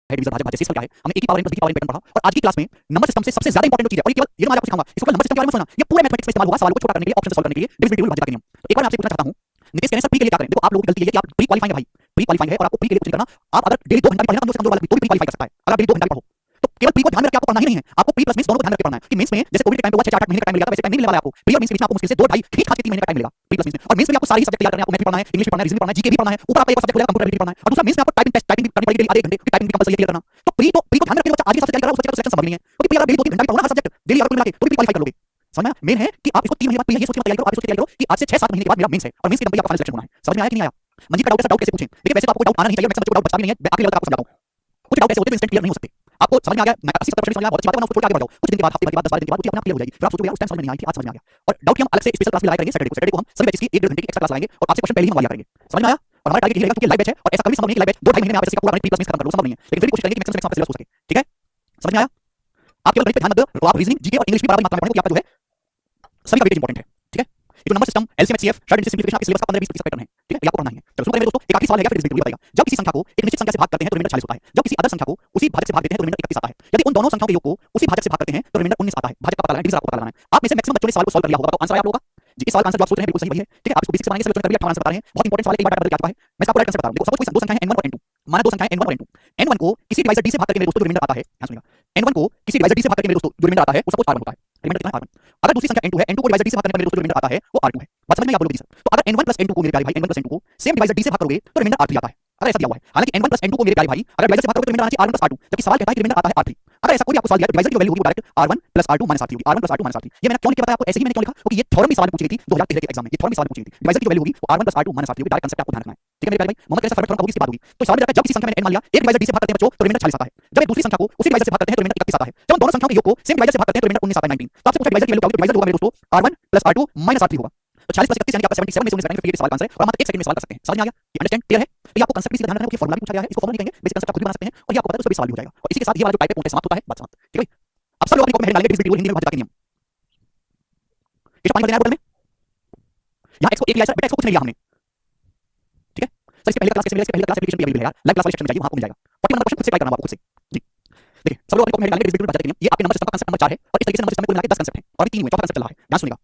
है डिवीजन भाजक भाज्य शेषफल क्या है, हमने ए की पावर n प्लस b की पावर n पैटर्न पढ़ा और आज की क्लास में नंबर सिस्टम से सबसे ज्यादा इंपॉर्टेंट चीज है और ये केवल ये मैं आपको सिखाऊंगा, इसको नंबर सिस्टम के बारे में सुनना, ये पूरे मैथमेटिक्स में इस्तेमाल होगा सवालों को छोटा करने के लिए, ऑप्शन सॉल्व करने के लिए, डिविजिबिलिटी रूल भाज्यता के नियम। तो एक बार मैं आपसे पूछना चाहता हूं, नितेश कहने सर प्री के लिए क्या करें? देखो आप लोगों की गलती है कि आप प्री क्वालीफाइंग है भाई, प्री क्वालीफाइंग है और आपको प्री के लिए कुछ नहीं करना। आप अगर डेली 2 घंटा भी पढ़े ना कमजोर से कमजोर वाला भी तो भी प्री क्वालीफाई कर सकता है। अगर डेली 2 घंटा भी पढ़ो तो केवल प्री को ध्यान में रख के आपको पढ़ना ही नहीं है, आपको प्री प्लस मेंस दोनों को ध्यान में रख के पढ़ना है कि मेंस में जैसे कोविड के टाइम पे हुआ 6-8 महीने का टाइम मिल गया था, वैसे टाइम नहीं मिलने वाला है आपको। प्री और मेंस के बीच में आपको मुश्किल से 2-2.5 खींच खाच के 3 महीने का टाइम मिलेगा प्री प्लस मेंस में, और मेंस में आपको सारी सब्जेक्ट तैयार करने हैं, आपको मैथ भी पढ़ना है, इंग्लिश भी पढ़ना है, रीजनिंग भी पढ़ना है, जीके भी पढ़ना है, ऊपर आपका एक सब्जेक्ट खुलेगा कंप्यूटर एबिलिटी पढ़ना है, और दूसरा मेंस में आपको टाइपिंग टेस्ट टाइपिंग करनी पड़ेगी आधे घंटे, टाइपिंग भी कंपलसरी क्लियर करना। तो प्री को ध्यान में रखके बच्चा आज ही सबसे तैयारी कर रहा है, उस बच्चे का सिलेक्शन संभव नहीं है, क्योंकि प्री अगर डेली 2-3 घंटा भी पढ़ो ना हर सब्जेक्ट डेली अगर कुल मिला के तो भी क्वालीफाई कर लोगे। समझ में? मेन है कि आप इसको 3 महीने बाद प्री है ये सोच के तैयारी करो, आप इसको तैयारी करो कि आज से 6-7 महीने के बाद मेरा मेंस है और मेंस के नंबर आपका फाइनल सिलेक्शन होना है। समझ में आया कि नहीं आया? मंजीत का डाउट है, डाउट कैसे पूछें? देखिए वैसे तो आपको डाउट आना नहीं चाहिए, मैक्सिमम बच्चों को डाउट बचता भी नहीं है, मैं आखिरी लेवल तक आपको समझाता हूं। कुछ डाउट ऐसे होते हैं जो इंस्टेंट क्लियर नहीं हो सकते। आपको समझ में आ गया, 80-70% समझ में आ गया, बहुत अच्छी बात है, वरना उसको छोड़ के आगे बढ़ जाओ। कुछ दिन के बाद, हफ्ते भर के बाद, 10-12 दिन के बाद वो चीज अपने आप क्लियर हो जाएगी, फिर आप सोचोगे यार उस टाइम समझ में नहीं आई थी, आज समझ में आ गया। और डाउट की हम अलग से स्पेशल क्लास भी लाया करेंगे सैटरडे को हम सभी बैचेस की 1-1.5 घंटे की एक्स्ट्रा क्लास लाएंगे और आपसे क्वेश्चन पहले ही मंगवा लिया करेंगे। समझ में आया? और हमारा टारगेट ये रहेगा क्योंकि लाइव बैच है और ऐसा कभी संभव नहीं है कि लाइव बैच 2-2.5 महीने में आप ऐसे पूरा प्री प्लस खत्म कर लो, संभव नहीं है, लेकिन फिर भी कोशिश करेंगे कि मैक्सिमम आपका सिलेबस हो सके। ठीक है? समझ में आया? आप केवल गणित पे ध्यान मत दो, तो आप रीजनिंग जीके और इंग्लिश भी बराबर मात्रा में पढ़ेंगे, आपका जो है सभी का वेटेज इंपॉर्टेंट है। ठीक है? ये जो number system LCM HCF short and simplification आपके सिलेबस का 15-20% पैटर्न है। ठीक है? ये आपको पढ़ना ही है। चलो शुरू करें मेरे दोस्तों, एक आखिरी सवाल है फिर डिविजिबिलिटी बताएगा। जब किसी संख्या को एक निश्चित संख्या से भाग करते हैं तो रिमाइंडर 40 होता है, जब किसी अदर संख्या को उसी भाजक से भाग देते हैं तो रिमाइंडर 31 आता है। यदि उन दोनों संख्याओं के योग को उसी भाजक से भाग करते हैं तो रिमाइंडर 19 आता है। भाजक का पता लगाना है, डिवीजन आपको पता लगाना है। आप में से मैक्सिमम बच्चों ने सवाल को सॉल्व कर लिया होगा, तो आंसर आया आप लोगों का जी। इस सवाल का आंसर जो आप सोच रहे हैं बिल्कुल सही वही है। ठीक है? आप इसको बेसिक से बनाएंगे, सभी बच्चों ने कर लिया, आंसर बता रहे हैं, बहुत इंपॉर्टेंट सवाल है, कई बार डाटा बदल के आ चुका है। मैं इसका पूरा आंसर बता रहा हूं। देखो सपोज कोई दो संख्या है n1 और n2, माना दो संख्या है n1 और n2, n1 को किसी डिवाइजर d से भाग करके मेरे दोस्तों जो रिमाइंडर आता है, ध्यान सुनिएगा, n1 को किसी डिवाइजर d से भाग करके मेरे दोस्तों जो रिमाइंडर आता है वो सपोज r1 होता है, रिमाइंडर कितना है r1। अगर दूसरी संख्या n2 है, n2 को डिवाइजर d से भाग करने पर मेरे दोस्तों जो रिमाइंडर आता है वो r2 है। बात समझ में आई आप लोगों की सर? तो अगर n1 + n2 को मेरे प्यारे भाई n1 + n2 को सेम डिवाइजर d से भाग करोगे तो रिमाइंडर r3 आता है। अगर ऐसा दिया हुआ है, हालांकि n1 + n2 को मेरे प्यारे भाई अगर डिवाइजर से भाग करोगे तो रिमाइंडर आना चाहिए r1 + r2, जबकि सवाल कहता है कि रिमाइंडर आता है r3। अगर ऐसा कोई आपको सवाल दिया तो डिवाइजर की वैल्यू होगी डायरेक्ट r1 + r2 - r3 होगी, r1 + r2 - r3। ये मैंने क्यों लिख के बताया आपको, ऐसे ही मैंने क्यों लिखा क्योंकि ये थ्योरम में सवाल पूछी गई थी 2013 के एग्जाम में, ये थ्योरम में सवाल पूछी गई थी। डिवाइजर की वैल्यू होगी वो r1 + r2 - r3 होगी, डायरेक्ट कांसेप्ट आपको ध्यान रखना है। ठीक है मेरे प्यारे भाई? मोहम्मद कैसा फर्क थ्योरम होगी इसकी बात होगी। तो सवाल में जब किसी संख्या में n मान लिया, एक डिवाइजर d से भाग करते हैं बच्चों तो रिमाइंडर 40 आता है। जब एक दूसरी संख्या को उसी डिवाइजर से भाग करते हैं तो रिमाइंडर 31 आता है। जब हम दोनों संख्याओं के योग को सेम डिवाइजर से भाग करते हैं तो रिमाइंडर 19 आता है, 19। तो आपसे पूछा डिवाइजर की वैल्यू, डिवाइजर होगा मेरे दोस्तों r1 + r2 - r3 होगा। तो 40 + 31 यानी कि आपका 77 में से 19 घटाएंगे, फिर ये सवाल का आंसर है और हम 1 सेकंड में सवाल कर सकते हैं। समझ में आ गया? ये अंडरस्टैंड क्लियर है? तो ये आपको कांसेप्ट इसी का ध्यान रखना है, क्योंकि फार्मूला भी पूछा गया है, इसको फार्मूला नहीं कहेंगे, बेसिक कांसेप्ट आप खुद भी बना सकते हैं और ये आपको पता है तो सभी सवाल भी हो जाएगा। और इसी के साथ ये वाला जो टाइप है पूर्ण समाप्त होता है, बात समाप्त। ठीक है भाई? अब सब लोग अपनी कॉपी में हेडिंग डालेंगे डिविजिबिलिटी रूल हिंदी में भाजक के नियम। किसको पानी भर देना है बोर्ड में? यहां x को 1 लिया सर, बेटा इसको कुछ नहीं लिया हमने। ठीक है सर? इसके पहले क्लास कैसे मिलेगा? इसके पहले क्लास एप्लीकेशन भी अवेलेबल है यार, लाइव क्लास वाले सेक्शन में जाइए, वहां आपको मिल जाएगा। 40 नंबर क्वेश्चन खुद से ट्राई करना आपको खुद से जी। देखिए सब लोग अपनी कॉपी में हेडिंग डालेंगे डिविजिबिलिटी भाजक के नियम। ये आपके नंबर सिस्टम का कांसेप्ट नंबर 4 है और इस तरीके से नंबर सिस्टम में कुल मिला के 10 कांसेप्ट हैं और अभी 3 हुए, चौथा कांसेप्ट चल रहा है। ध्यान सुनिएगा।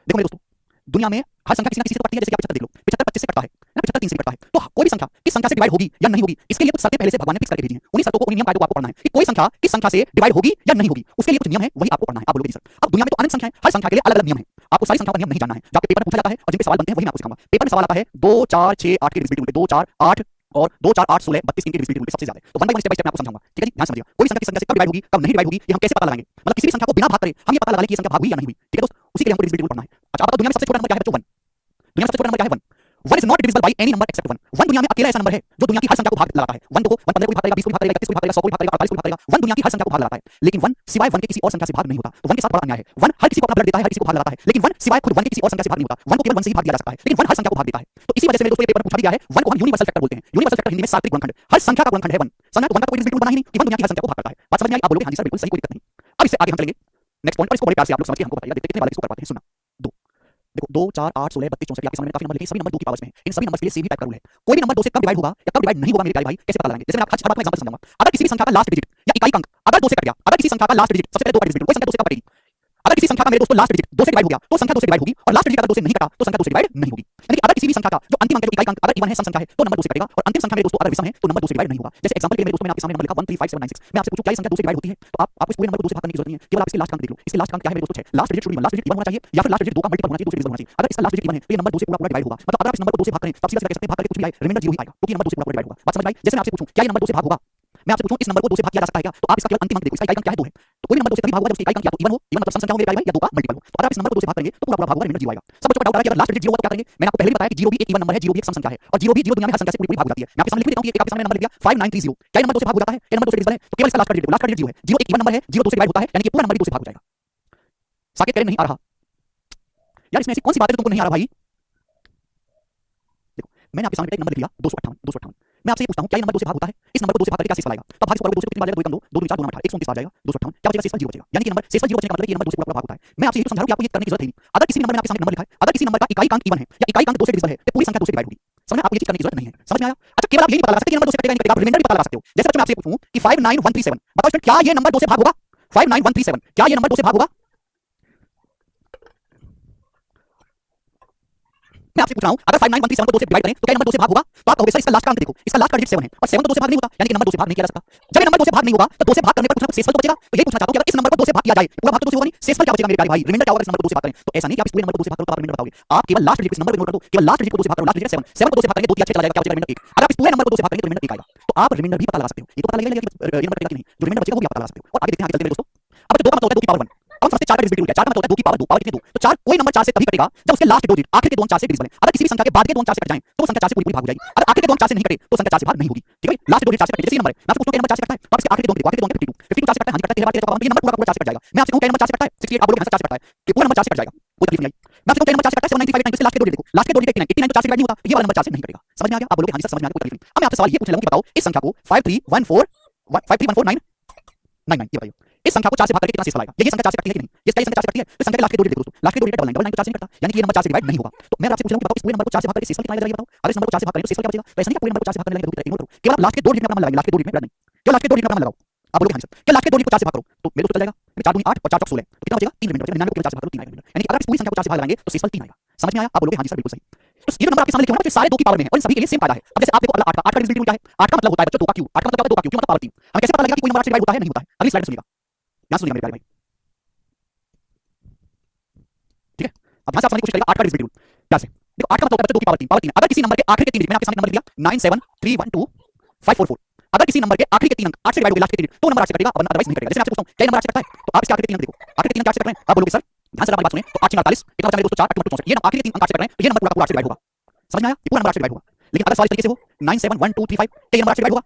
देखो मेरे दोस्तों, दुनिया में हर संख्या किसी ना किसी से कटती है, जैसे आप 75 देख लो, 75 25 से कटता है ना, 75 3 से कटता है। तो कोई भी संख्या किस संख्या से डिवाइड होगी या नहीं होगी, इसके लिए कुछ शर्तें पहले से भगवान ने फिक्स करके भेजी हैं। उन्हीं शर्तों को, उन्हीं नियम कायदों को आपको पढ़ना है कि कोई संख्या किस संख्या से डिवाइड होगी या नहीं होगी, उसके लिए कुछ नियम है, वही आपको पढ़ना है। आप बोलोगे सर अब दुनिया में तो अनंत संख्या है, हर संख्या के लिए अलग-अलग नियम है, आपको सारी संख्या का नियम नहीं जानना है। जो आपके पेपर में पूछा जाता है और जिन पे सवाल बनते हैं वही मैं आपको सिखाऊंगा। पेपर में सवाल आता है 2 4 6 8 के डिविजिबिलिटी रूल पे, 2 4 8 और 2 4 8 16 32 इनके डिविजिबिलिटी रूल पे सबसे ज्यादा है। तो one by one step by step मैं आपको समझाऊंगा। ठीक है जी? ध्यान समझिएगा। कोई संख्या किस संख्या से कब डिवाइड होगी, कब नहीं डिवाइड होगी, ये हम कैसे पता लगाएंगे? मतलब किसी भी संख्या को बिना भाग करे हम ये पता लगा लें कि ये संख्या भाग हुई या नहीं हुई। ठीक है दोस्त? उसी के लिए हमको डिविजिबिलिटी रूल पढ़ना है। अच्छा आप बताओ दुनिया में सबसे छोटा नंबर क्या है बच्चों? 1। दुनिया में सबसे छोटा नंबर क्या है? 1। 1 is not divisible by any number except 1। 1 दुनिया में अकेला ऐसा नंबर है जो दुनिया की हर संख्या को भाग लगाता है। 1 को 1 15 को भाग करेगा, 20 को भाग करेगा, 31 को भाग करेगा, 100 को भाग करेगा, 48 को भाग करेगा। 1 दुनिया की हर संख्या को भाग लगाता है, लेकिन 1 सिवाय 1 के किसी और संख्या से भाग नहीं होता। तो 1 के साथ बड़ा अन्याय है। 1 हर किसी को अपना ब्लड देता है, हर किसी को भाग लगाता है, लेकिन 1 सिवाय खुद 1 के किसी और संख्या से भाग नहीं होता। 1 को केवल 1 से ही भाग दिया जा सकता है, लेकिन 1 हर संख्या को भाग देता है। तो इसी वजह से मेरे दोस्तों ये पेपर में पूछा भी गया है, 1 को हम यूनिवर्सल फैक्टर बोलते हैं। यूनिवर्सल फैक्टर हिंदी में सार्वत्रिक गुणनखंड, हर संख्या का गुणनखंड है 1। समझना? तो 1 का तो कोई डिविजिबिलिटी रूल बना ही नहीं कि 1 दुनिया की हर संख्या को भाग करता है। बात समझ में आई? आप बोलोगे हां जी सर बिल्कुल सही, कोई दिक्कत नहीं। अब इससे आगे हम चलेंगे नेक्स्ट पॉइंट, और इसको बड़े प्यार से आप लोग समझ के हमको बताइएगा, देखते कितने वाले इसको कर पाते हैं। सुनना 2 देखो 2 4 8 16 32 64 आपके सामने काफी नंबर लिखे, सभी नंबर 2 की पावर्स में हैं। इन सभी नंबर्स के लिए सेम ही टाइप का रूल है। कोई भी नंबर 2 से कब डिवाइड होगा या कब डिवाइड नहीं होगा मेरे प्यारे भाई कैसे पता लगाएंगे? जैसे मैं आपको हर बात में एग्जांपल समझाऊंगा। अगर किसी भी संख्या का लास्ट डिजिट या इकाई अंक अगर 2 से कट गया, अगर किसी संख्या का लास्ट डिजिट सबसे पहले 2 का डिजिट, कोई संख्या 2 से कब कटेगी? अगर किसी संख्या का मेरे दोस्तों लास्ट डिजिट 2 से डिवाइड हो गया तो संख्या 2 से डिवाइड होगी, और लास्ट डिजिट अगर 2 से नहीं कटा तो संख्या 2 से डिवाइड नहीं होगी। यानी कि अगर किसी भी संख्या का जो अंतिम अंक है, जो इकाई अंक अगर इवन है, सम संख्या है, तो नंबर 2 से कटेगा, और अंतिम संख्या मेरे दोस्तों अगर विषम है तो नंबर 2 से डिवाइड नहीं होगा। जैसे एग्जांपल के लिए मेरे दोस्तों मैंने आपके सामने नंबर लिखा 135796। मैं आपसे पूछूं क्या ये संख्या 2 से डिवाइड होती है, तो आपको इस पूरे नंबर को 2 से भाग करने की जरूरत नहीं है, केवल आप इसके लास्ट अंक देख लो। इसके लास्ट अंक क्या है मेरे दोस्तों? 6। Last digit should be last digit even होना चाहिए या फिर लास्ट डिजिट 2 का मल्टीपल होना चाहिए, 2 से डिविजिबल होना चाहिए। अगर इसका लास्ट डिजिट इवन है तो ये नंबर 2 से पूरा डिवाइड होगा। मतलब अगर आप इस नंबर को 2 से भाग करें तो आप सीधा कह सकते हैं भाग करके कुछ भी आए रिमाइंडर 0 ही आएगा, क्योंकि नंबर 2 से पूरा डिवाइड होगा। बात समझ में आई? जैसे मैं आपसे पूछूं क्या ये नंबर 2 से भाग होगा, मैं आपसे पूछूं इस नंबर को 2 से भाग किया जा सकता है क्या, तो आप इसका केवल अंतिम अंक देखो, इसका इकाई अंक क्या है? 2 है। तो कोई नंबर 2 से तभी भाग होगा जब उसकी इकाई अंक या तो इवन हो, इवन मतलब सम संख्या हो मेरे भाई, या 2 का मल्टीपल हो। तो अगर आप इस नंबर को 2 से भाग करेंगे तो पूरा भाग होगा, रिमाइंडर 0 आएगा। सब बच्चों को डाउट आ रहा है कि अगर लास्ट डिजिट 0 होगा तो क्या करेंगे? मैंने आपको पहले भी बताया कि 0 भी एक इवन नंबर है, 0 भी एक सम संख्या है, और 0 भी 0 दुनिया में हर संख्या से पूरी भाग हो जाती है। मैं आपके सामने लिख देता हूं कि एक आपके सामने नंबर लिख दिया 5930, क्या ये नंबर 2 से भाग हो जाता है? ये नंबर 2 से डिविजिबल है, तो केवल इसका लास्ट डिजिट, लास्ट डिजिट 0 है। 0 एक इवन नंबर है, 0 2 से डिवाइड होता है, यानी कि पूरा नंबर 2 से भाग हो जाएगा। साकेत कह रहे नहीं आ रहा यार, इसमें ऐसी कौन सी बात है जो तुमको नहीं आ रहा भाई? देखो मैंने आपके सामने एक नंबर लिख दिया 258। मैं आपसे ये पूछता हूं क्या ये नंबर 2 से भाग होता है? इस नंबर को 2 से भाग करके क्या शेषफल आएगा? तो भाग इसको 2 से कितनी बार जाएगा? 2 कम 2 2 4 2 9 18 129 आ जाएगा, 258 क्या बचेगा? शेषफल 0 बचेगा। यानी कि नंबर शेषफल 0 बचने का मतलब है कि ये नंबर 2 से पूरा भाग होता है। मैं आपसे ये समझा रहा हूं कि आपको ये करने की जरूरत है नहीं। अगर किसी नंबर में आपके सामने नंबर लिखा है, अगर किसी नंबर का इकाई अंक इवन है या इकाई अंक 2 से डिविजिबल है, तो पूरी संख्या 2 से डिवाइड होगी। समझ में? आपको ये चीज करने की जरूरत नहीं है। समझ में आया? अच्छा, केवल आप यही नहीं पता लगा सकते कि नंबर 2 से कटेगा नहीं कटेगा, आप रिमाइंडर भी पता लगा सकते हो। जैसे बच्चों मैं आपसे पूछूं कि 59137, बताओ स्टूडेंट क्या ये नंबर 2 से भाग होगा? 59137 क्या ये नंबर 2 से भाग होगा? मैं आपसे पूछ रहा हूं, अगर 59137 को 2 से डिवाइड करें तो क्या नंबर 2 से भाग होगा? तो आप कहोगे सर इसका लास्ट का अंक देखो, इसका लास्ट का डिजिट 7 है और 7 तो 2 से भाग नहीं होगा, यानी कि नंबर 2 से भाग नहीं किया जा सकता। जब ये नंबर 2 से भाग नहीं होगा तो 2 से भाग करने पर कुछ ना कुछ शेषफल तो बचेगा। तो यही पूछना चाहता हूं कि अगर इस नंबर को 2 से भाग किया जाए, पूरा भाग तो 2 से होगा नहीं, शेषफल क्या बचेगा मेरे प्यारे भाई? रिमाइंडर क्या होगा इस नंबर को 2 से भाग करें? तो ऐसा नहीं कि आप इस पूरे नंबर को 2 से भाग करो तो आप रिमाइंडर बताओगे। आप केवल लास्ट डिजिट इस नंबर को इग्नोर कर दो, केवल लास्ट डिजिट को 2 से भाग करो, लास्ट डिजिट 7, 7 को 2 से भाग करेंगे 2 3 चला जाएगा, क्या बचेगा? रिमाइंडर 1। अगर आप इस पूरे नंबर को 2 से भाग करेंगे तो रिमाइंडर 1 आएगा। तो आप रिमाइंडर भी पता लगा सकते हो। ये तो पता लगेगा कि ये नंबर कटेगा कि नहीं, जो रिमाइंडर बचेगा वो भी आप पता लगा सकते हो। और आगे देखते हैं, आगे चलते हैं दोस्तों। अब 2 का मतलब होता है 2 की पावर 1। अब समझते हैं 4 का डिविजिबिलिटी क्या है? 4 का मतलब होता है 2 की पावर 2, पावर कितनी 2? तो 4 कोई नंबर 4 से तभी कटेगा जब उसके लास्ट के 2 डिजिट आखिर के 2 अंक 4 से डिविजिबल है। अगर किसी भी संख्या के बाद के 2 अंक 4 से कट जाएं तो वो संख्या 4 से पूरी भाग हो जाएगी। अगर आखिर के 2 अंक 4 से नहीं कटे तो संख्या 4 से भाग नहीं होगी। ठीक है भाई? लास्ट के 2 डिजिट 4 से कटे, जैसे ये नंबर है, मैं आपसे पूछूं कि नंबर 4 से कटता है तो आप इसके आखिर के 2 अंक देखो, आखिर के 2 अंक 52 4 से कटता है, हां जी कटता है, 13 बार 13 ये नंबर पूरा पूरा 4 से कट जाएगा। मैं आपसे कहूं कि नंबर 4 से कटता है 68, आप बोलोगे हां 4 से कटता है, कि पूरा नंबर 4 से कट जाएगा, कोई तकलीफ नहीं आई। मैं आपसे कहूं कि नंबर 4 से कटता है 795 89, इसके लास्ट के 2 डिजिट देखो, लास्ट के 2 डिजिट 89 89 तो 4 से डिवाइड नहीं होता, तो ये वाला नंबर 4 से नहीं कटेगा। समझ में आ गया? आप बोलोगे हां जी सर समझ में आ गया, कोई तकलीफ नहीं। अब मैं आपसे सवाल ये पूछने लगूं कि बताओ इस संख्या को 53149 99 ये बताइए, इस संख्या को 4 से भाग करके कितना शेषफल आएगा? ये संख्या 4 से कटती है कि नहीं? ये संख्या 4 से कटती है, तो संख्या के लास्ट के 2 डिजिट देखो दोस्तों, लास्ट के 2 डिजिट डबल 9 तो 4 से नहीं कटता, यानी कि ये नंबर 4 से डिवाइड नहीं होगा। तो मैं आपसे पूछ रहा हूं कि बताओ इस पूरे नंबर को 4 से भाग करके शेषफल कितना आएगा, जरा ये बताओ। अगर इस नंबर को 4 से भाग करें तो शेषफल क्या बचेगा? तो ऐसा नहीं कि पूरे नंबर को 4 से भाग करने लगेंगे तो इग्नोर करो, केवल आप लास्ट के 2 डिजिट में अपना मन लगाएंगे, लास्ट के 2 डिजिट में नहीं, केवल लास्ट के 2 डिजिट में अपना मन लगाओ। आप बोलोगे हां सर, क्या लास्ट के 2 डिजिट को 4 से भाग करो तो मेरे को चल जाएगा, 4 दूनी 8 और 4 चौक 16, तो कितना बचेगा? 3 रिमाइंडर बचेगा, 99 को 4 से भाग करो 3 आएगा, यानी कि अगर इस पूरी संख्या को 4 से भाग लगाएंगे तो शेषफल 3 आएगा। समझ में आया? आप बोलोगे हां जी सर बिल्कुल सही। तो ये नंबर आपके सामने क्यों है? सारे 2 की पावर में है और इन सभी के लिए सेम फायदा है। अब जैसे आप देखो 8 का 8 का डिविजिबिलिटी क्या है? 8 का मतलब होता है बच्चों 2 का क्यूब, 8 का मतलब क्या होता है? 2 का क्यूब, क्यों मतलब पावर 3। हमें कैसे पता लगेगा कि कोई नंबर 8 से डिवाइड होता है नहीं होता है? अगली स्लाइड में सुनिएगा, यहां सुनिएगा मेरे प्यारे भाई, ठीक है? अब यहां से आप समझने की कोशिश करिएगा 8 का डिविजिबिलिटी रूल क्या से। देखो 8 का मतलब होता है 2 की पावर 3, पावर 3। अगर किसी नंबर के आखिर के 3 डिजिट, मैंने आपके सामने नंबर लिख दिया 97312544, अगर किसी नंबर के आखिरी के 3 अंक 8 से डिवाइड हो गए लास्ट के 3 डिजिट तो नंबर 8 से कटेगा, वरना अदरवाइज नहीं कटेगा। जैसे मैं आपसे पूछता हूं क्या नंबर 8 से कटता है तो आप इसके आखिरी के 3 अंक देखो, आखिरी के 3 अंक 8 से कट रहे हैं, आप बोलोगे सर ध्यान से हमारी बात सुनिए, तो 8 48 कितना बचा दोस्तों 4 8 64, ये आखिरी के 3 अंक 8 से कट रहे हैं तो ये नंबर पूरा पूरा 8 से डिवाइड होगा। समझ में आया? ये पूरा नंबर 8 से डिवाइड होगा। लेकिन अगर सवाल इस तरीके से हो 971235 क्या ये नंबर 8 से डिवाइड होगा?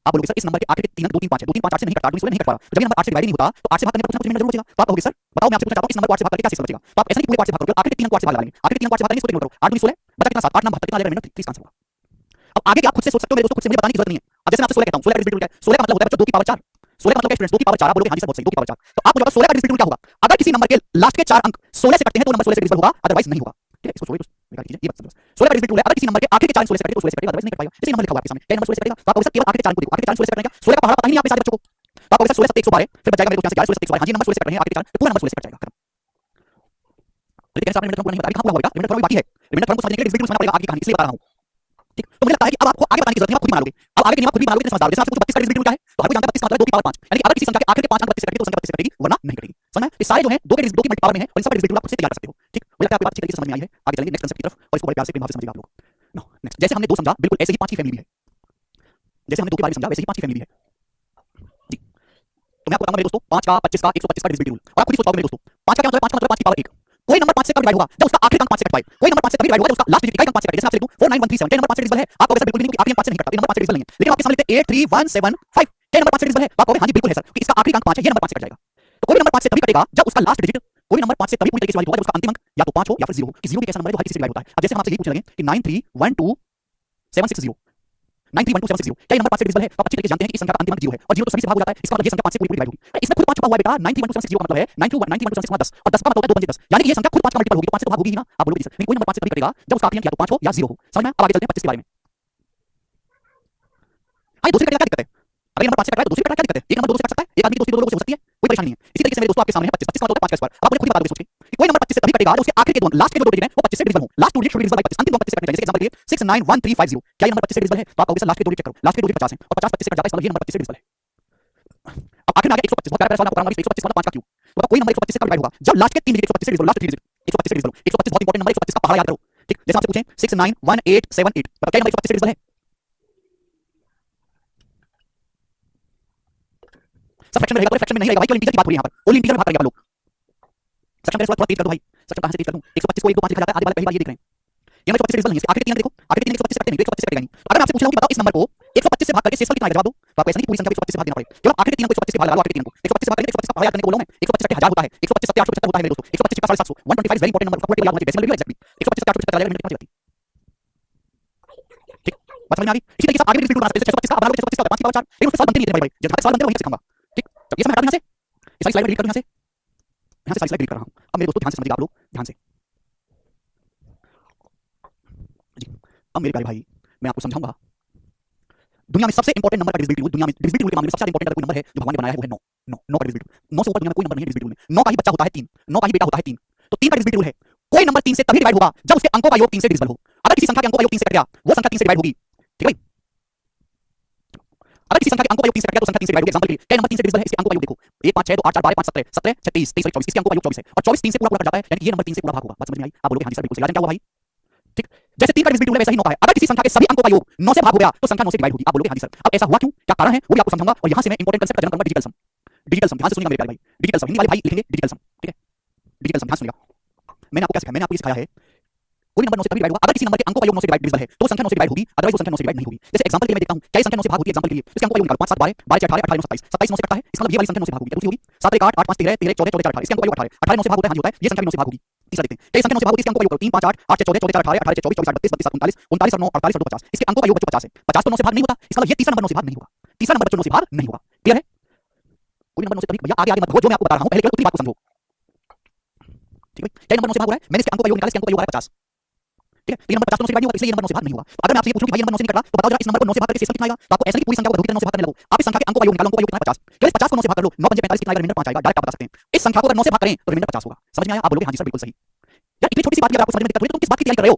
आप बोलोगे सर इस नंबर के आखिर के 3 अंक 2 3 5 है, 2 3 5 8 से नहीं कटता, 2 नहीं कट पा रहा, तो जब ये नंबर 8 से डिवाइड नहीं होता तो 8 से भाग करने पर कुछ ना कुछ रिमाइंडर जरूर बचेगा। तो आप कहोगे सर बताओ मैं आपसे पूछना चाहता हूं इस नंबर को 8 से भाग करके क्या शेष बचेगा? तो आप ऐसा नहीं पूरे 8 से भाग करोगे, आखिर के 3 अंक को 8 से भाग लगाएंगे, आखिर के 3 अंक को 8 से भाग करेंगे इसको इग्नोर करो, 8 2 16 बचा कितना 7 8 9 72 कितना आ जाएगा रिमाइंडर 30 का आंसर होगा। अब आगे क्या आप खुद से सोच सकते हो मेरे दोस्तों, खुद से मुझे बताने की जरूरत नहीं है। अब जैसे मैं आपसे 16 कहता हूं 16 का डिविजिबिलिटी क्या है? 16 का मतलब होता है बच्चों 2 की पावर 4, 16 का मतलब क्या स्टूडेंट्स 2 की पावर 4, आप बोलोगे हां जी सर बहुत सही 2 की पावर 4। तो आप मुझे बताओ 16 का डिविजिबिलिटी क्या होगा? अगर किसी नंबर के लास्ट के 4 अंक 16 से कटते हैं तो नंबर 16 से डिविजिबल होगा, अदरवाइज नहीं होगा। ठीक है, इसको 16 निकाल लीजिए, ये बात समझो। 16 का डिविजिबिलिटी है अगर किसी नंबर के आखिर के 4 अंक 16 से कटे तो 16 से कटेगा, अदरवाइज नहीं कट पाएगा। जैसे नंबर लिखा हुआ है आपके सामने, क्या नंबर 16 से कटेगा? तो आप कहोगे सर केवल आखिर के 4 अंक को देखो, आखिर के 4 16 से कटेगा, 16 का पहाड़ा पता ही नहीं आपके सारे बच्चों को। तो आप कहोगे सर 16 7 112 फिर बच जाएगा मेरे को यहां से 11 16 112, हां जी नंबर 16 से कट रहे हैं आखिर के 4 तो पूरा नंबर 16 से कट जाएगा। लेकिन ऐसा आपने रिमाइंडर नहीं बता, लेकिन हाँ पूरा हुआ बेटा, रिमाइंडर थोड़ा बाकी है। रिमाइंडर थोड़ा समझने के लिए डिविजिबिलिटी समझना पड़ेगा आगे की कहानी, इसलिए बता रहा हूं। ठीक, तो मुझे लगता है कि अब आपको आगे बताने की जरूरत नहीं, आप खुद ही बना लोगे। अब आगे के नियम खुद भी बना लोगे, इतने समझदार हो। जैसे आपसे पूछो 32 का डिविजिबिलिटी क्या है तो हर कोई जानता है 32 का मतलब 2 की पावर 5, यानी कि अगर किसी संख्या के आखिर के 5 अंक 32 से कटेंगे तो संख्या 32 से कटेगी, वरना नहीं कटेगी। समझ में? ये सारे जो हैं 2 के 2 की मल्टी पावर में है और इन सब का डिविजिबिलिटी आप खुद से तैयार कर सकते हो। ठीक, मुझे लगता है आपको बात अच्छी तरीके से समझ में आई है। आगे चलेंगे नेक्स्ट कांसेप्ट की तरफ और इसको बड़े प्यार से प्रेम भाव से समझिएगा आप लोग। नो नेक्स्ट, जैसे हमने 2 समझा बिल्कुल ऐसे ही 5 की फैमिली भी है। जैसे हमने 2 के बारे में समझा वैसे ही 5 की फैमिली भी है। जी, तो मैं आपको बताऊंगा मेरे दोस्तों 5 का 25 का 125 का डिविजिबिलिटी रूल, और आप खुद ही सोच पाओगे मेरे दोस्तों 5 का क्या मतलब है? 5 का मतलब 5 की पावर 1। कोई नंबर 5 से कब डिवाइड होगा? जब उसका आखिरी अंक 5 से कट पाए। कोई नंबर 5 से तभी डिवाइड होगा जब उसका लास्ट डिजिट इकाई अंक 5 से कटे। जैसे मैं आपसे लिखूं 49137 क्या नंबर 5 से डिविजिबल है? आप कहोगे सर बिल्कुल नहीं, क्योंकि आखिरी अंक 5 से नहीं कटता, ये नंबर 5 से डिविजिबल नहीं है। लेकिन आपके सामने लिखते 83175 क्या नंबर 5 से डिविजिबल है? आप कहोगे हां जी बिल्कुल है सर, क्योंकि इसका आखिरी अंक 5 है, ये नंबर 5 से कट जाएगा। तो कोई नंबर 5 से तभी कटेगा जब उसका लास्ट डिजिट, कोई नंबर 5 से तभी पूरी तरीके से डिवाइड होगा जब उसका अंतिम अंक या तो 5 हो या फिर 0 हो। कि 0 भी कैसा नंबर है जो हर किसी से डिवाइड होता है। अब जैसे हम आपसे यही पूछने लगे कि 9312760 9312760 क्या ये नंबर 5 से डिविजिबल है? तो आप अच्छी तरीके से जानते हैं कि इस संख्या का अंतिम अंक 0 है और 0 तो सभी से भाग हो जाता है, इसका मतलब ये संख्या 5 से पूरी पूरी डिवाइड होगी। इसमें खुद 5 छुपा हुआ है बेटा, 9312760 का मतलब है 9312760 10 और 10 का मतलब होता है 2 पंजे 10, यानी कि ये संख्या खुद 5 का मल्टीपल होगी तो 5 से तो भाग होगी ही ना। आप बोलोगे सर नहीं, कोई नंबर 5 से तभी कटेगा जब उसका आखिरी अंक या तो 5 हो या 0 हो। समझ में? अब आगे चलते हैं 25 के बारे में। आइए दूसरे कटेगा क्या दिक्कत है? अगर ये नंबर 5 से कट रहा है तो दूसरे कटेगा क्या दिक्कत है? एक नंबर 2 से कट सकता है, एक आदमी की दोस्ती 2 लोगों से हो सकती है, कोई परेशानी नहीं है। इसी तरीके से मेरे दोस्तों आपके सामने है 25 25 का मतलब 5 का स्क्वायर। अब आप मुझे खुद ही बता दोगे सोच के कि कोई नंबर 25 से तभी कटेगा जब उसके आखिरी के 2 लास्ट के जो 2 डिजिट हैं वो 25 से डिविजिबल हो। Last 2 digit should be divisible by 25, अंतिम 2 25 से कटने चाहिए। जैसे एग्जांपल के लिए 691350 क्या ये नंबर 25 से डिविजिबल है? तो आप कहोगे सर लास्ट के 2 डिजिट चेक करो, लास्ट के 2 डिजिट 50 है और 50 25 से कट जाता है, इसका मतलब ये नंबर 25 से डिविजिबल है। अब आखिर में आ गया 125, बहुत प्यारा सवाल आपको कराऊंगा, 125 मतलब 5 का क्यूब। तो कोई नंबर 125 से कब डिवाइड होगा? जब लास्ट के 3 डिजिट 125 से डिविजिबल, लास्ट 3 डिजिट 125 से डिविजिबल। 125 बहुत इंपॉर्टेंट नंबर है, 125 का पहाड़ा याद करो। ठीक, जैसे आपसे पूछें 691878 बताओ क्या नंबर 125 से डिविजिबल है? सब फ्रैक्शन में रहेगा, तो फ्रैक्शन में नहीं रहेगा भाई, केवल इंटीजर की बात हो रही है यहाँ पर। ओनली इंटीजर में भाग करेंगे आप लोग। सक्षम मेरे थोड़ा तेज कर दो भाई, सक्षम कहां से तेज कर दूं? 125 को 1 2 5 लिखा जाता है, आगे वाला पहली बार ये देख रहे हैं। ये नंबर 25 से डिविजिबल नहीं है, आखिर के 3 अंक देखो, आखिर के 3 125 से कटते नहीं, 125 से कटेगा नहीं। अगर मैं आपसे पूछ रहा हूं कि बताओ इस नंबर को 125 से भाग करके शेषफल कितना आएगा, जवाब दो। तो आपको ऐसा नहीं पूरी संख्या को 125 से भाग देना पड़ेगा, केवल आखिर के 3 अंक को 125 से भाग लगा लो, आखिर के 3 अंक को 125 से भाग करेंगे, 125 का पहाड़ा याद करने को बोल रहा हूं मैं। 125 कटे 1000 होता है, 125 7 875 होता है मेरे दोस्तों, 125 का 750, 125 वेरी इंपॉर्टेंट नंबर, आपको याद होना चाहिए, डेसिमल भी एग्जैक्टली 125 का 875 चला जाएगा, मिनट कितना जाती। ठीक, बात समझ में आ गई? इसी तरीके से आगे भी डिस्प्यूट बना सकते हैं, 125 का बना लो, 125 का 5 की पावर 4, लेकिन उससे सवाल बनते नहीं है भाई, जब सवाल बनते हैं वहीं से सिखाऊंगा। ठीक, तो ये सब मैं हटा दूं यहां से, इस वाली स्लाइड में डिलीट कर दूं यहां से सारी स्लाइड डिलीट कर रहा हूं। अब मेरे दोस्तों ध्यान से समझिएगा आप लोग, ध्यान से। अब मेरे प्यारे भाई मैं आपको समझाऊंगा। दुनिया में सबसे इंपॉर्टेंट नंबर का डिविजिबिलिटी रूल, दुनिया में डिविजिबिलिटी रूल के मामले में सबसे ज्यादा इंपॉर्टेंट कोई नंबर है जो भगवान ने बनाया है वो है 9। 9 का डिविजिबिलिटी रूल। 9 से ऊपर दुनिया में कोई नंबर नहीं है डिविजिबिलिटी रूल में। 9 का ही बच्चा होता है 3, 9 का ही बेटा होता है 3। तो 3 का डिविजिबिलिटी रूल है, कोई नंबर 3 से तभी डिवाइड होगा जब उसके अंकों का योग 3 से डिविजिबल हो। अगर किसी संख्या के अंकों का योग 3 से कट गया, वो संख्या 3 से डिवाइड होगी। ठीक है भाई? अगर किसी संख्या के अंकों का योग 3 से कट गया तो संख्या 3 से डिवाइड होगी। एग्जांपल के लिए क्या नंबर 3 से डिविजिबल है, इसके अंकों का योग देखो, 1 5 6 2 8 4 12 5 17 17 36 23 24, इसके अंकों का योग 24 है और 24 3 से पूरा पूरा कट जाता है, यानी ये नंबर 3 से पूरा भाग होगा। बात समझ में आई? आप बोलोगे हां जी सर बिल्कुल सही। राजन क्या हुआ भाई? ठीक, जैसे 3 का डिविजिबिलिटी रूल है वैसा ही 9 का है। अगर किसी संख्या के सभी अंकों का योग 9 से भाग हो गया तो संख्या 9 से डिवाइड होगी। आप बोलोगे हां जी सर। अब ऐसा हुआ क्यों, क्या कारण है, वो भी आपको समझाऊंगा और यहां से मैं इंपॉर्टेंट कांसेप्ट का जन्म करूंगा, डिजिटल सम। डिजिटल सम ध्यान से सुनिएगा मेरे प्यारे भाई। डिजिटल सम हिंदी वाले भाई लिखेंगे डिजिटल सम। ठीक है, डिजिटल सम ध्यान से सुनिएगा। मैंने आपको क्या सिखाया, मैंने आपको ये सिखाया है कोई नंबर 9 से तभी डिवाइड होगा अगर किसी नंबर के अंकों का योग 9 से डिवाइड है तो संख्या 9 से डिवाइड होगी, अदरवाइज वो संख्या 9 से डिवाइड नहीं होगी। जैसे एग्जांपल के लिए मैं देखता हूं क्या संख्या 9 से भाग होती है। एग्जांपल के लिए इसके अंकों का योग निकालो, 5 7 12 12 6 18 18 9 27 27 9 से कटता है, इसका मतलब ये वाली संख्या 9 से भाग होगी। दूसरी होगी 7 1 8 8 5 13 13 14 14 4 18, इसके अंकों का योग 18 18 9 से भाग होता है, हां जी होता है, ये संख्या भी 9 से भाग होगी। तीसरा देखते हैं क्या संख्या 9 से भाग होगी, इसके अंकों का योग 3 5 8 8 6 14 14 4 18 18 24 24 32 32 39 39 और 9 48 और 2 50, इसके अंकों का योग 50 है। 50 तो 9 से भाग नहीं होता, इसका मतलब ये तीसरा नंबर 9 से भाग नहीं होगा। तीसरा नंबर 9 से भाग नहीं होगा। क्लियर है? कोई नंबर 9 से तभी भैया आगे आगे मत भागो, जो मैं आपको बता रहा हूं पहले केवल उतनी बात को समझो। ठीक है, क्या नंबर 9 से भाग हो रहा है, मैंने इसके अंकों का योग निकाला, इसके अंकों का योग आ रहा है 50। ठीक है, तो ये नंबर 50 तो 9 से डिवाइड नहीं होगा, इसलिए ये नंबर 9 से भाग नहीं होगा। अगर मैं आपसे ये पूछूं कि भाई ये नंबर 9 से नहीं कट रहा तो बताओ जरा इस नंबर को 9 से भाग करके शेष कितना आएगा, तो आपको ऐसे ही पूरी संख्या को धोबी 9 से भाग करने लगो। आप इस संख्या के अंकों का योग निकालो, अंकों का योग कितना है 50, केवल 50 को 9 से भाग कर लो, 9 5 45 कितना आएगा, रिमाइंडर 5 आएगा। डायरेक्ट आप बता सकते हैं इस संख्या को अगर 9 से भाग करें तो रिमाइंडर 50 होगा। समझ में आया? आप बोलोगे हां जी सर बिल्कुल सही। यार इतनी छोटी सी बात की अगर आपको समझ में दिक्कत हुई तो तुम किस बात की तैयारी कर रहे हो?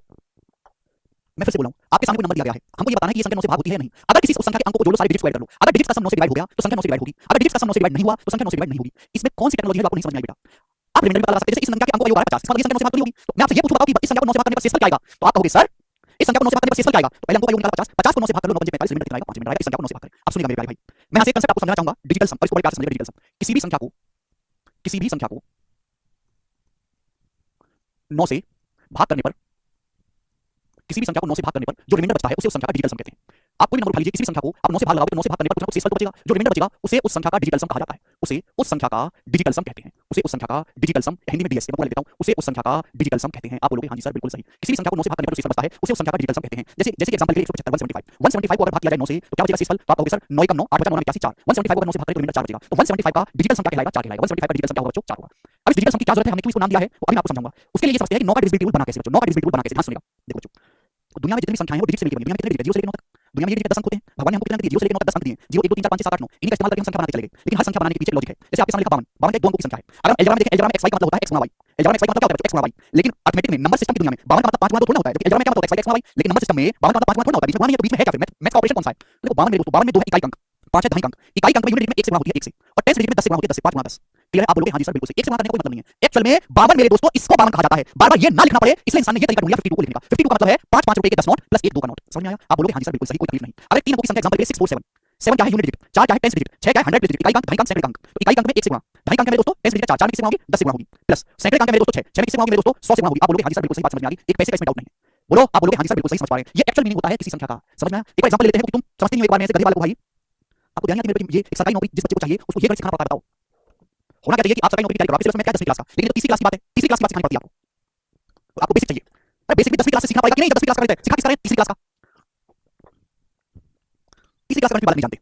मैं फिर से बोल रहा हूं, आपके सामने कोई नंबर दिया गया है, हमको ये बताना है कि ये संख्या 9 से भाग होती है नहीं। अगर किसी उस संख्या के अंकों को जोड़ लो, सारे डिजिट्स को ऐड कर लो, अगर डिजिट्स का सम 9 से डिवाइड हो गया तो संख्या 9 से डिवाइड होगी, अगर डिजिट्स का सम 9 से डिवाइड नहीं हुआ तो संख्या 9 से डिवाइड नहीं होगी। इसमें कौन सी टेक्नोलॉजी है जो आपको नहीं समझ में आई बेटा? आप रिमाइंडर निकाल सकते हैं, जैसे इस संख्या के अंकों का योग आ रहा है 50, इसका मतलब ये संख्या 9 से भाग नहीं होगी। तो मैं आपसे ये पूछूं बताओ कि इस संख्या को 9 से भाग करने पर शेषफल क्या आएगा, तो आप कहोगे सर इस संख्या को 9 से भाग करने पर शेषफल क्या आएगा, तो पहले अंकों का योग निकाला 50, 50 को 9 से भाग कर लो, 9 5 45 रिमाइंडर कितना आएगा, 5 रिमाइंडर आएगा। इस संख्या को 9 से भाग करें। अब सुनिएगा मेरे प्यारे भाई, मैं यहां से एक कांसेप्ट आपको समझाना चाहूंगा डिजिटल सम, और इसको बड़े प्यार से समझिएगा। डिजिटल सम किसी भी संख्या को 9 से भाग करने पर, किसी भी संख्या को 9 से भाग करने पर जो रिमाइंडर बचता है उसे उस संख्या का डिजिटल सम कहते हैं। आप कोई भी नंबर उठा लीजिए, किसी भी संख्या को आप 9 से भाग लगाओगे तो 9 से भाग करने पर कुछ ना कुछ शेषफल तो बचेगा, जो रिमाइंडर बचेगा उसे उस संख्या का डिजिटल सम कहा जाता है। उसे उस संख्या का डिजिटल सम कहते हैं, उसे उस संख्या का डिजिटल सम, हिंदी में डीएस, मैं बोल देता हूं, उसे उस संख्या का डिजिटल सम कहते हैं। आप बोलोगे हां जी सर बिल्कुल सही। किसी भी संख्या को 9 से भाग करने पर जो शेषफल बचता है उसे उस संख्या का डिजिटल सम कहते हैं। जैसे जैसे कि एग्जांपल के लिए 175 175 को अगर भाग किया जाए 9 से तो क्या बचेगा शेषफल, तो आप कहोगे सर 9 1 9 8 बचा 9 81 4, 175 को अगर 9 से भाग करें तो रिमाइंडर 4 बचेगा, तो 175 का डिजिटल सम क्या कहलाएगा, 4 कहलाएगा। 175 का डिजिटल सम क्या होगा बच्चों, 4 होगा। अब इस डिजिटल सम की क्या जरूरत है, हमने क्यों इसको नाम दिया है वो अभी मैं आपको समझाऊंगा। उसके लिए ये समझते हैं कि 9 का डिविजिबिलिटी रूल बना कैसे बच्चों, 9 का डिविजिबिलिटी रूल बना कैसे, ध्यान सुनिएगा। देखो बच्चों, दुनिया में जितनी भी संख्याएं हैं वो डिजिट से मिलकर बनी है। दुनिया में कितने डिजिट है, 0 से लेकर 9 तक। दुनिया में ये डिजिट 10 अंक होते हैं, भगवान ने हमको कितने अंक दिए, 0 से लेकर 9 तक 10 अंक दिए। 0 1 2 3 4 5 6 7 8 9, इन्हीं का इस्तेमाल करके हम संख्या बनाते चले गए। लेकिन हर संख्या बनाने के पीछे एक लॉजिक है। जैसे आपके सामने लिखा 52, 52 एक दो अंकों की संख्या है। अगर हम अलजेब्रा में देखें, अलजेब्रा में xy का मतलब होता है x गुणा y, अलजेब्रा में xy का मतलब क्या होता है, x गुणा y। लेकिन अरिथमेटिक में, नंबर सिस्टम की दुनिया में 52 का मतलब 5 गुणा 2 थोड़ा होता है, जबकि अलजेब्रा में क्या मतलब होता है, x गुणा y। लेकिन नंबर सिस्टम में 52 का मतलब 5 गुणा थोड़ा होता है, बीच में गुणा नहीं है, तो बीच में है क्या फिर, मैथ का ऑपरेशन कौन सा है। देखो 52 मेरे दोस्तों, 52 में 2 है इकाई अंक, 5 है दहाई अंक। इकाई अंक में यूनिट में 1 से गुणा होती है 1 से, और 10 डिजिट में 10 से गुणा होती है 10 से, 5 गुणा 10। क्लियर है? आप बोलोगे हां जी सर बिल्कुल सही। 1 से गुणा करने का कोई मतलब नहीं है। एक्चुअल में 52 मेरे दोस्तों इसको 52 कहा जाता है, बार-बार ये ना लिखना पड़े इसलिए इंसान ने ये तरीका ढूंढ लिया 52 को लिखने का। 52 का मतलब है 5 5 रुपए के 10 नोट प्लस 1 2 का नोट। समझ में आया? आप बोलोगे हां जी सर बिल्कुल सही, कोई तकलीफ नहीं। अब एक 3 अंकों की संख्या एग्जांपल के लिए 6 4 7, 7 क्या है यूनिट डिजिट, 4 क्या है 10 डिजिट, 6 क्या है 100 डिजिट, इकाई अंक, दहाई अंक, सैकड़े अंक। तो इकाई अंक में 1 से गुणा, दहाई अंक में मेरे दोस्तों 10 डिजिट 4 4 में किससे गुणा होगी, 10 से गुणा होगी, प्लस सैकड़े अंक में मेरे दोस्तों 6 6 में किससे गुणा होगी मेरे दोस्तों, 100 से गुणा होगी। आप बोलोगे हां जी सर बिल्कुल सही, बात समझ में आ गई, एक पैसे का इसमें डाउट नहीं है। बोलो, आप बोलोगे हां जी सर बिल्कुल सही समझ पा रहे हैं। ये एक्चुअल मीनिंग होता है किसी संख्या का। समझ में आया? एक और एग्जांपल लेते हैं, तुम समझते नहीं हो, एक बार में ऐसे गधे वाले को भाई आपको ध्यान है कि मेरे ये एक सरकारी नौकरी जिस बच्चे को चाहिए उसको ये गणित सिखाना पड़ता है। बताओ होना क्या चाहिए कि आप सरकारी नौकरी की तैयारी करो, आपके सिलेबस में क्या है 10वीं क्लास का, लेकिन तीसरी क्लास की बात है, तीसरी क्लास की बात सिखानी पड़ती है आपको, तो आपको बेसिक चाहिए। अरे बेसिक भी 10वीं क्लास से सीखना पड़ेगा कि नहीं, 10वीं क्लास का गणित है, सिखा किस रहे हैं, तीसरी क्लास का, तीसरी क्लास का गणित के बारे में नहीं जानते।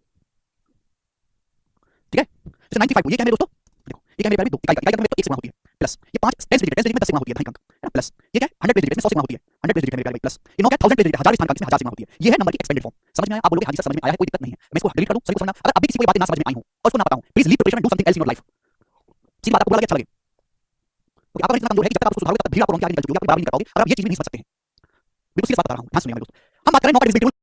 ठीक है, जैसे 95 ये क्या है मेरे दोस्तों, देखो ये क्या है मेरे प्यारे, 2 इकाई अंक में तो 1 से गुणा होती है, प्लस ये 5 10 डिजिट में 10 से गुणा होती है, दहाई अंक है ना, प्लस ये क्या है 100 डिजिट में 100 से गुणा होती है, 100 डिजिट है मेरे प्यारे, प्लस ये 9 क्या 1000 डिजिट, 1000 स्थान अंक में 1000 से गुणा होती है। ये है नंबर की एक्सपेंडेड फॉर्म। समझ में आया? आप बोलोगे हां जी सर समझ में आया है, कोई दिक्कत नहीं है। मैं इसको डिलीट कर दूं, सभी को समझना। अगर अभी किसी को ये बातें ना समझ में आई हो और उसको ना बताऊं, please leave preparation and do something else in your life. सीधी बात, आपको बुरा लगे अच्छा लगे, क्योंकि आपका इतना कमजोर है कि जब तक आप उसको सुधारोगे तब तक भीड़ आपको रोक के आगे निकल जाओगे, आप बराबर नहीं कर पाओगे। अगर आप ये चीज भी नहीं समझ सकते हैं, बिल्कुल सीधी बात बता रहा हूं, ध्यान सुनिए मेरे दोस्त। हम बात करें 9 का डिविजिबिलिटी रूल,